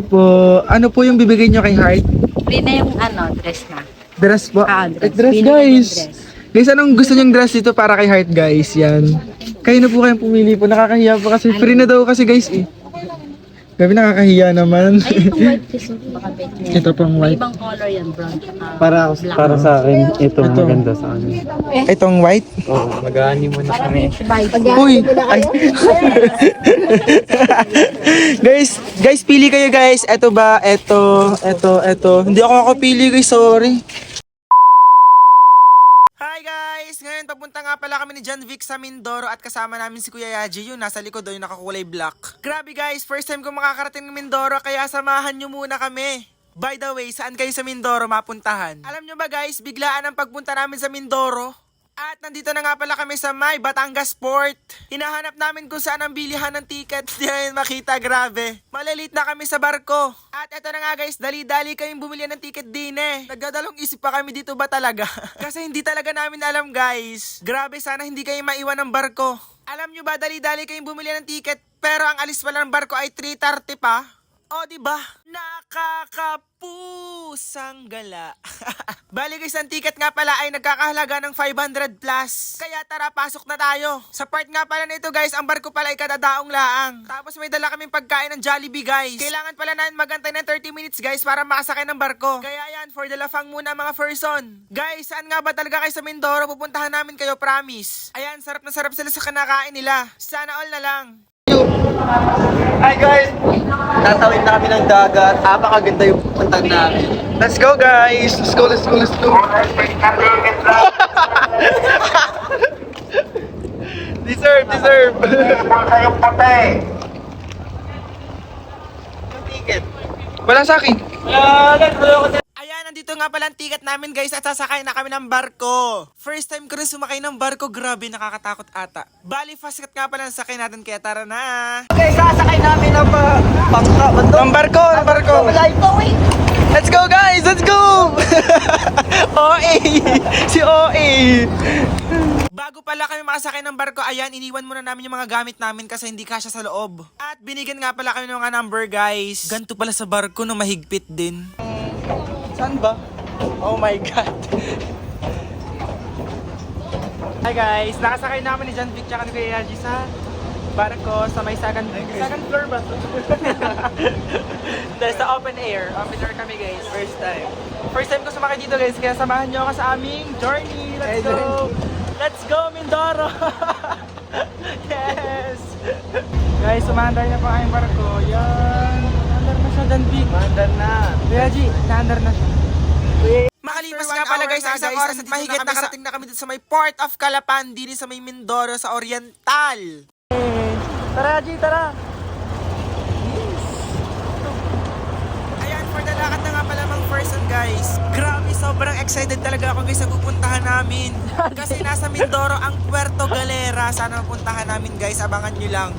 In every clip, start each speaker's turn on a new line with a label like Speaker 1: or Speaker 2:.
Speaker 1: po. Ano po yung bibigay nyo kay Heart?
Speaker 2: Free na yung dress na.
Speaker 1: Dress po.
Speaker 2: Dress.
Speaker 1: Dress,
Speaker 2: Pili
Speaker 1: guys.
Speaker 2: ng dress.
Speaker 1: Guys, anong gusto nyong dress dito para kay Heart, guys? Yan. Kayo na po kayong pumili po. Nakakahiya po kasi free na daw kasi, guys, eh. Gabi, nakakahiya naman.
Speaker 2: Ay, itong white kiss. Baka bet niya.
Speaker 1: Ito pang
Speaker 2: May
Speaker 1: white.
Speaker 2: ibang color yan, brown.
Speaker 3: Para sa akin, ito
Speaker 1: Ito.
Speaker 3: maganda sa akin.
Speaker 1: Itong white.
Speaker 3: Oo, mag-aani muna kami.
Speaker 1: Uy! Ay. guys, pili kayo, guys. Ito ba? Ito. Hindi ako makapili, guys. Sorry. Hi guys! Ngayon papunta nga pala kami ni John Vic sa Mindoro at kasama namin si Kuya Yaji, yun nasa likod doon, yung nakakulay black. Grabe guys, first time ko makakarating ng Mindoro kaya samahan nyo muna kami. By the way, saan kayo sa Mindoro mapuntahan? Alam nyo ba guys, biglaan ang pagpunta namin sa Mindoro. At nandito na nga pala kami sa May Batangas Port. Hinahanap namin kung saan ang bilihan ng ticket. Yan, makita, grabe. Malalit na kami sa barko. At eto na nga guys, dali-dali kayong bumili ng ticket din eh. Nagdadalong isip pa kami dito ba talaga? Kasi hindi talaga namin alam guys. Grabe, sana hindi kayo maiwan ng barko. Alam nyo ba, dali-dali kayong bumili ng ticket, pero ang alis pala ng barko ay 3:30 pa. O, diba? Nakakapusang gala. Bali guys, ang ticket nga pala ay nagkakahalaga ng 500 plus. Kaya tara, pasok na tayo. Sa part nga pala nito guys, ang barko pala ay kadadaong laang. Tapos may dala kaming pagkain ng Jollibee guys. Kailangan pala namin magantay ng 30 minutes guys para makasakay ng barko. Kaya yan, for the lafang muna mga person. Guys, saan nga ba talaga kayo sa Mindoro? Pupuntahan namin kayo, promise. Ayan, sarap na sarap sila sa kinakain nila. Sana all na lang.
Speaker 3: Hi guys! Tatawid na kami ng dagat. Apakaganda yung puntang namin.
Speaker 1: Let's go guys! Let's go! Deserve!
Speaker 3: Yung ticket.
Speaker 1: Wala sa akin.
Speaker 3: Ayan,
Speaker 1: nandito nga pala ang ticket namin guys at sasakay na kami ng barko. First time ko rin sumakay ng barko, grabe, nakakatakot ata. Bali, fast cut nga pala ang sakay natin kaya tara na.
Speaker 3: Okay, sasakay namin ng bangka.
Speaker 1: Ng barko. Let's go guys, let's go! OA! Si OA! Bago pala kami makasakay ng barko, ayan, iniwan muna namin yung mga gamit namin kasi hindi kasya sa loob. At binigyan nga pala kami ng mga number guys. Ganto pala sa barko no, mahigpit din. Saan ba? Oh my God. Hi guys, nakasakay namin ni John Vic tsaka ni Kuya Yaji sa barko sa may second floor ba? Dahil sa open air kami guys, first time ko sumakay dito guys, kaya samahan nyo ako sa aming journey. Let's go Mindoro. Yes. Guys, sumahan tayo na po ang barko. Yan, naandar na siya John Vic.
Speaker 3: Mandar na.
Speaker 1: Kuya Yaji, naandar na siya. Makalipas nga pala guys, ang isang oras at mahigit nakarating na kami dito sa may Port of Calapan, din sa may Mindoro sa Oriental. Tara, G, tara! Yes. Ayan, for the lakad na nga pala mga person guys. Grabe, sobrang excited talaga ako guys sa pupuntahan namin. Kasi nasa Mindoro ang Puerto Galera. Sana mapuntahan namin guys, abangan nyo lang.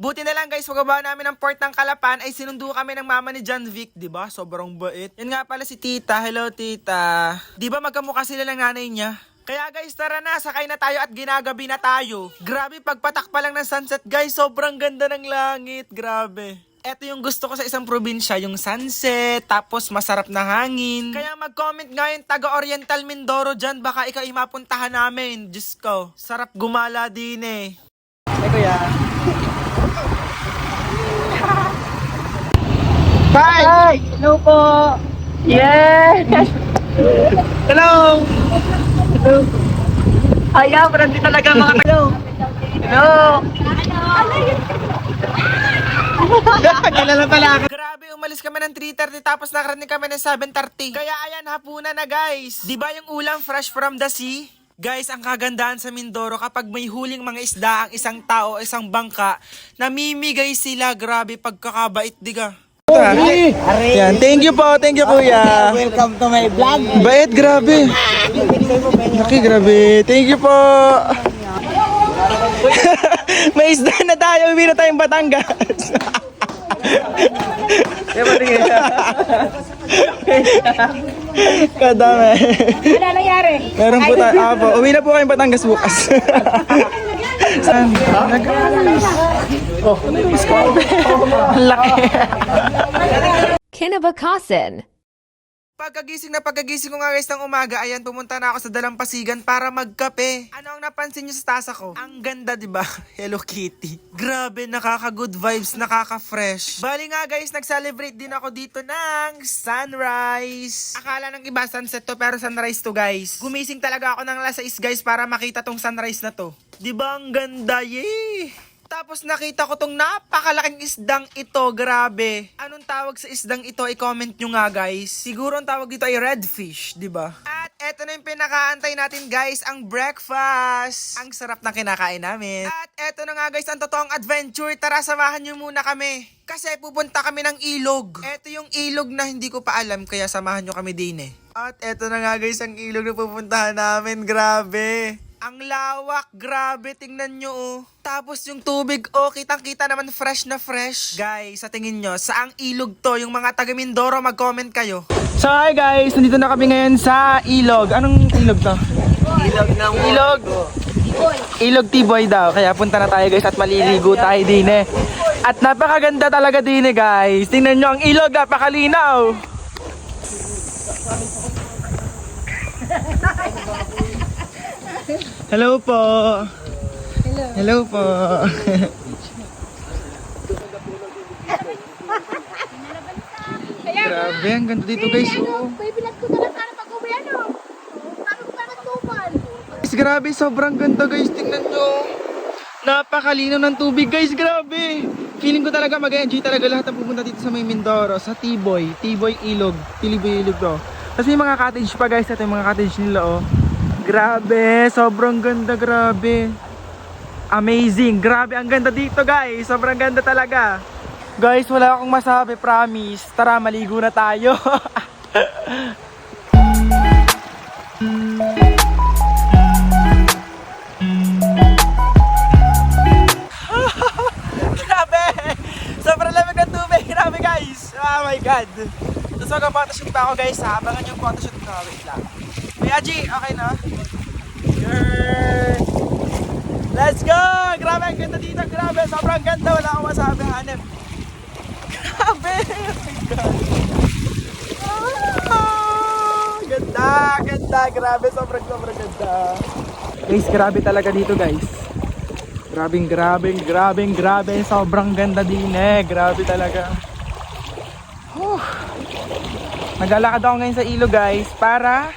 Speaker 1: Buti na lang guys, pagkababa namin ng port ng Calapan ay sinundo kami ng mama ni John Vic, 'di ba? Sobrang bait. Yan nga pala si Tita. Hello Tita. 'Di ba magkamukha sila ng nanay niya? Kaya guys, tara na, sakay na tayo at ginagabi na tayo. Grabe, pagpatak pa lang ng sunset guys, sobrang ganda ng langit. Grabe. Ito yung gusto ko sa isang probinsya, yung sunset, tapos masarap na hangin. Kaya mag-comment nga yung taga-Oriental Mindoro dyan, baka ikaw mapuntahan namin. Diyos ko, sarap gumala din eh.
Speaker 3: Hey kuya.
Speaker 1: Bye!
Speaker 2: Hi! Hello po! Yes!
Speaker 1: Hello!
Speaker 2: Ayaw, marami talaga mga hello! Hello!
Speaker 1: Kilala pala ako. Grabe, umalis kami ng 3:30 tapos nakarating kami ng 7:30. Kaya ayan, hapunan na guys. Di ba yung ulam fresh from the sea? Guys, ang kagandahan sa Mindoro kapag may huling mga isda ang isang tao, isang bangka, namimigay sila. Grabe, pagkakabait, diga. Yan, thank you po, thank you kuya.
Speaker 3: Welcome to my vlog.
Speaker 1: Bait, grabe. Laki, grabe. Thank you po. May isda na tayo, uwi na tayong Batangas.
Speaker 3: nangyari kaya?
Speaker 1: Kadami.
Speaker 2: Wala nangyari.
Speaker 1: Meron po tayo. Po. Uwi na po kayong Batangas bukas. Saan? Ang laki.
Speaker 4: Kinabakasan.
Speaker 1: Pagkagising ko nga guys ng umaga, ayan, pumunta na ako sa Dalampasigan para magkape. Ano ang napansin nyo sa tasa ko? Ang ganda, di ba? Hello Kitty. Grabe, nakaka-good vibes, nakaka-fresh. Bali nga guys, nag-celebrate din ako dito ng sunrise. Akala ng iba sunset to, pero sunrise to guys. Gumising talaga ako ng alas 6 guys para makita tong sunrise na to. Di ba ang ganda? Yay! Tapos nakita ko tong napakalaking isdang ito, grabe. Anong tawag sa isdang ito? I-comment nyo nga guys. Siguro ang tawag dito ay redfish, di ba? At eto na yung pinakaantay natin guys, ang breakfast. Ang sarap na kinakain namin. At eto na nga guys, ang totoong adventure. Tara, samahan nyo muna kami. Kasi pupunta kami ng ilog. Eto yung ilog na hindi ko pa alam, kaya samahan nyo kami din eh. At eto na nga guys, ang ilog na pupuntahan namin, grabe. Ang lawak, grabe, tingnan nyo oh. Tapos yung tubig, oh, kitang-kita naman fresh na fresh. Guys, sa tingin nyo, saang ilog to? Yung mga taga Mindoro, mag-comment kayo. So hi guys, nandito na kami ngayon sa ilog. Anong ilog to? Ilog Tiboy daw. Kaya punta na tayo guys at maliligo tayo din eh. At napakaganda talaga din eh guys. Tingnan nyo ang ilog, napakalinaw. Hello po. Hello po. Grabe, ang ganda dito guys. Oh.
Speaker 2: Bibilat ko na lang sana pag-uwi ano. Paano ko pa nagtupan?
Speaker 1: Guys, grabe, sobrang ganda guys. Tingnan nyo. Napakalinaw ng tubig guys, grabe. Feeling ko talaga mag-enjoy talaga lahat ng pupunta dito sa may Mindoro, sa Tiboy Ilog. Tiboy Ilog to. Tapos may mga cottage pa guys, ito yung mga cottage nila oh. Grabe, sobrang ganda, grabe. Amazing, grabe, ang ganda dito guys. Sobrang ganda talaga. Guys, wala akong masabi, promise. Tara, maligo na tayo. Grabe! Sobrang lamig ng tubig, grabe guys. Oh my god. Tapos mag-photoshoot pa ako guys, ha? Abangan yung photoshoot ko. Wait lang. Kuya G, okay na? Girl! Let's go! Grabe, ang ganda dito. Grabe, sobrang ganda. Wala akong masabi, hanep. Grabe! Oh my God! Ah, ganda, ganda. Grabe, sobrang ganda. Guys, grabe talaga dito, guys. Grabe. Sobrang ganda din eh. Grabe talaga. Naglalakad ako ngayon sa ilog, guys, para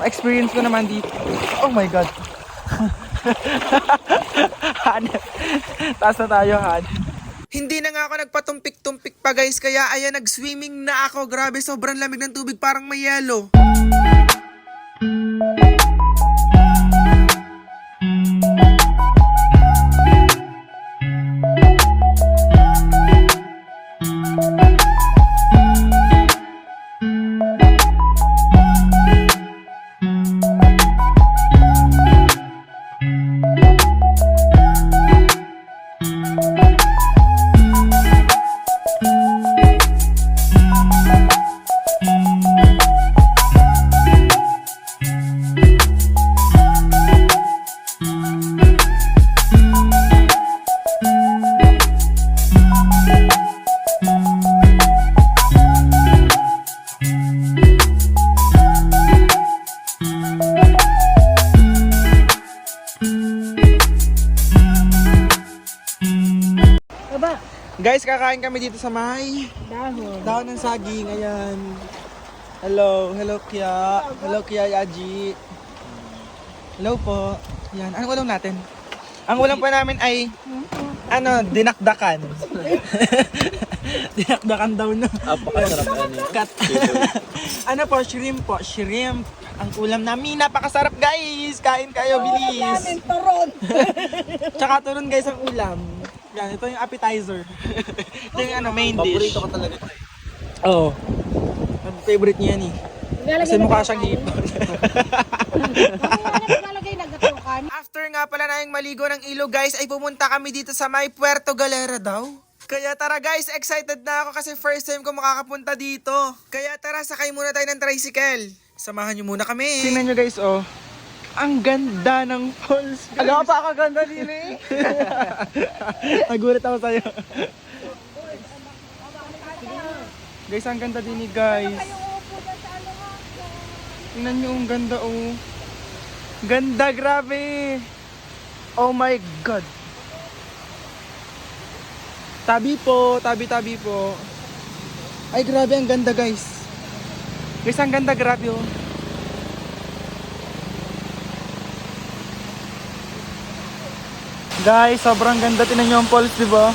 Speaker 1: ma-experience ko naman dito. Oh my God. Hanep. Taas na tayo, Han. Hindi na nga ako nagpatumpik-tumpik pa guys, kaya ayan, nag-swimming na ako. Grabe, sobrang lamig ng tubig, parang may yelo. Guys, kakain kami dito sa may dahon ng saging. Ayan. Hello Kia. Hello Kia Yaji. Hello po. Yan. Anong ulam natin? Ang ulam po namin ay dinakdakan. Dinakdakan daw na.
Speaker 3: Napakasarap yan.
Speaker 1: Kat. Ano po, shrimp po. Shrimp. Ang ulam namin, napakasarap guys. Kain kayo, bilis. Tsaka turon guys ang ulam. Yan, ito yung appetizer. Ito yung main dish.
Speaker 3: Paborito ko talaga.
Speaker 1: Oo. Favorite niya yan eh. Kasi mukha siyang hipon. After nga pala na yung maligo ng ilog guys, ay pumunta kami dito sa may Puerto Galera daw. Kaya tara guys, excited na ako kasi first time ko makakapunta dito. Kaya tara, sakay muna tayo ng tricycle. Samahan niyo muna kami. Tingnan niyo guys, oh. Ang ganda ng falls.
Speaker 3: Alam pa kaganda din eh.
Speaker 1: Nagulat ako sa'yo. Guys, ang ganda din guys. Tingnan niyo, ang ganda oh. Ganda, grabe. Oh my God. Tabi po, tabi-tabi po. Ay, grabe, ang ganda guys. Guys, ang ganda, grabe oh. Guys, sobrang ganda. Tingnan niyo ang falls, di ba?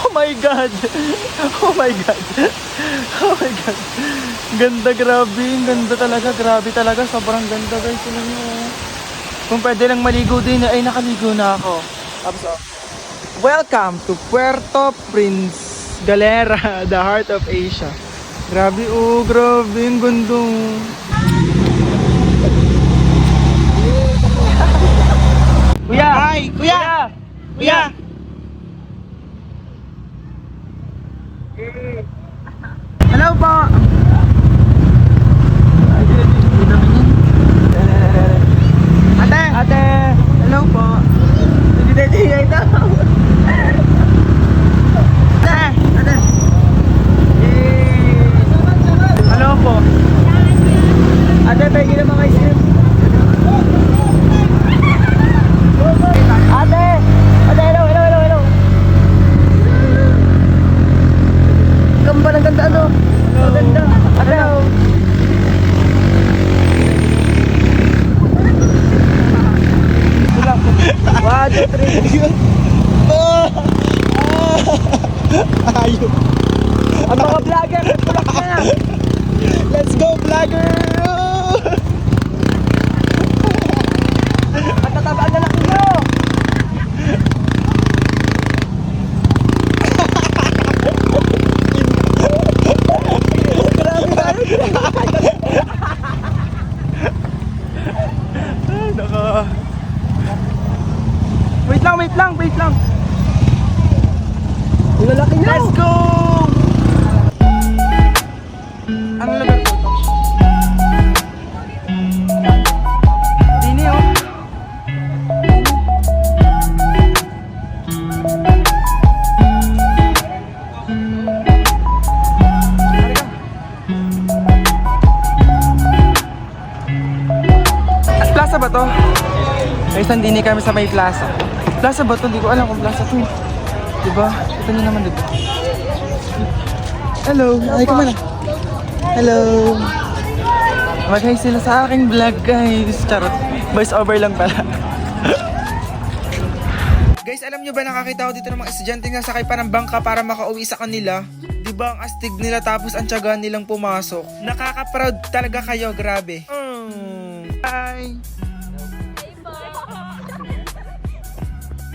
Speaker 1: Oh my God! Oh my God! Oh my God! Ganda, grabe. Ganda talaga, grabe talaga. Sobrang ganda guys. Tingnan niyo. Kung pwede lang maligo din, ay nakaligo na ako. Tapos, oh. Welcome to Puerto Prince Galera, the heart of Asia. Grabe, oh, grabe. Ang ganda. Kuya! Hi! Kuya! Kuya! Hello po! Ate! Ate! Hello po! Hindi ito! Ate! Ate! Hello po! Ate, pwede na mga ice cream! Ate! Ate, hello, hello, hello, hello! Gamba ng ganda, ano? Ang ganda! Ate! Hello! One, two, three! Ayun! Ang mga vlogger, tulak na! Let's go, vlogger! At tatabaan na lang nyo! Wait lang, wait lang. Lalaki na. Let's go! Ano lugar po ito? Dini oh. Plaza ba to? Guys, nandini kami sa may plaza. Plaza ba ito? Hindi ko alam kung plaza ito. Diba? Ito nyo naman dito. Hello! Ay ka man. Hello! Mag-hi sila sa aking vlog guys. Charot. Voice over lang pala. Guys, alam nyo ba nakakita ko dito ng mga estudyante na sakay pa ng bangka para makauwi sa kanila? Diba ang astig nila tapos ang tiyaga nilang pumasok? Nakaka-proud talaga kayo, grabe. Bye!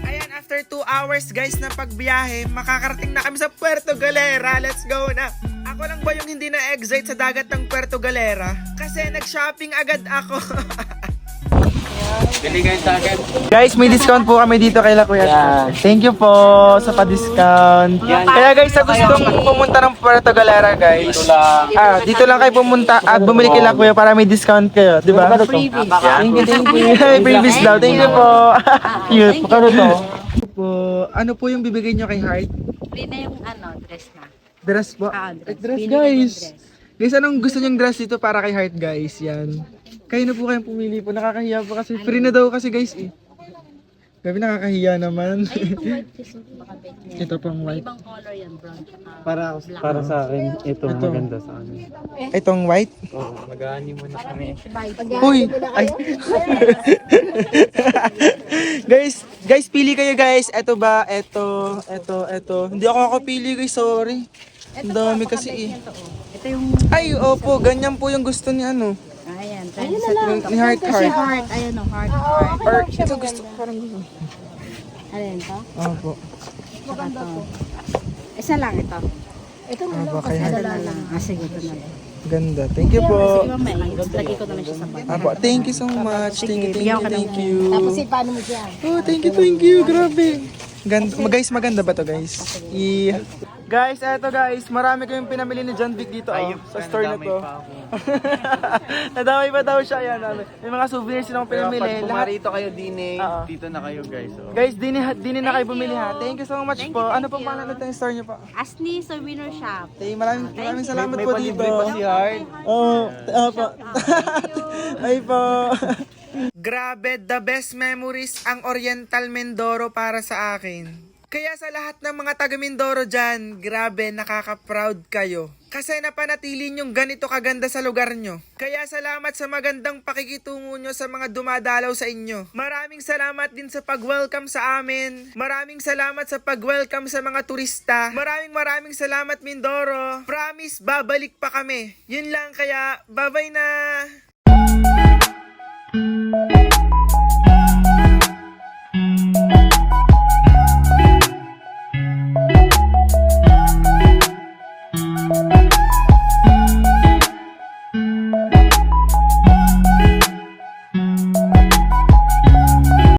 Speaker 1: Ayan, after 2 hours guys na pagbiyahe, makakarating na kami sa Puerto Galera. Let's go na! Ako lang ba yung hindi na-excite sa dagat ng Puerto Galera? Kasi nag-shopping agad ako. Guys, may discount po kami dito kay La Kuya. Thank you po sa pa-discount. Kaya guys, sa gustong pumunta ng Puerto Galera guys, dito lang kayo pumunta at bumili kay La Kuya para may discount kayo, di ba? Thank you, thank you. Previous daw, thank you po. Cute. Kano to? Ano po yung bibigay nyo kay Heart?
Speaker 2: Free na yung dress na.
Speaker 1: Dress po?
Speaker 2: Dress.
Speaker 1: Dress
Speaker 2: Pili
Speaker 1: guys.
Speaker 2: ng dress.
Speaker 1: Guys, anong gusto nyong dress dito para kay Heart guys? Yan. Kayo na po kayong pumili po. Nakakahiya po kasi free na daw kasi guys eh. Grabe, nakakahiya naman.
Speaker 2: Ay, itong white piece baka bet niya.
Speaker 1: Ito pang
Speaker 2: May
Speaker 1: white.
Speaker 2: ibang color yan, brown. Black.
Speaker 3: Para sa akin, ito maganda sa akin.
Speaker 1: Itong white.
Speaker 3: Oo, mag-aani muna kami.
Speaker 1: Uy! Ay. guys, pili kayo guys. Ito ba? Ito. Hindi ako makapili guys, sorry. Ang dami kasi eh.
Speaker 2: Ito yung...
Speaker 1: Ay, opo, ganyan po yung gusto ni ano.
Speaker 2: Ayan, try sa ito.
Speaker 1: Ni Heart.
Speaker 2: Ayan o, heart.
Speaker 1: Or, ito gusto ko, parang gusto.
Speaker 2: Ayan to.
Speaker 1: Opo.
Speaker 2: Saka to. Isa lang ito. Ito na
Speaker 1: Opo, kay Heart.
Speaker 2: lang. Sige, ito na lang.
Speaker 1: Ganda. Thank you po.
Speaker 2: Sige, mamaya. Lagay ko na lang siya sa bag.
Speaker 1: Opo, thank you so much. Thank you.
Speaker 2: Tapos paano mo siya?
Speaker 1: Oh, thank you. Grabe. Guys, maganda ba to guys? Guys, eto guys, marami kayong pinamili ni John Vic dito sa store na to. Nadamay pa daw siya, yan. May mga souvenirs silang
Speaker 3: Pero
Speaker 1: pinamili.
Speaker 3: pag pumarito kayo din
Speaker 1: Oo.
Speaker 3: dito na kayo guys. Oh.
Speaker 1: Guys, dini na kayo bumili ha. Thank you so much po. Ano pong pangalan ng store niyo po?
Speaker 2: Asni Souvenir Shop.
Speaker 1: Maraming salamat
Speaker 3: May
Speaker 1: po dito.
Speaker 3: palibre pa si Hard.
Speaker 1: Oo, po. Ay po. Grabe, the best memories ang Oriental Mindoro para sa akin. Kaya sa lahat ng mga taga Mindoro dyan, grabe, nakaka-proud kayo. Kasi napanatili nyong ganito kaganda sa lugar nyo. Kaya salamat sa magandang pakikitungo nyo sa mga dumadalaw sa inyo. Maraming salamat din sa pag-welcome sa amin. Maraming salamat sa pag-welcome sa mga turista. Maraming salamat Mindoro. Promise, babalik pa kami. Yun lang, kaya bye-bye na!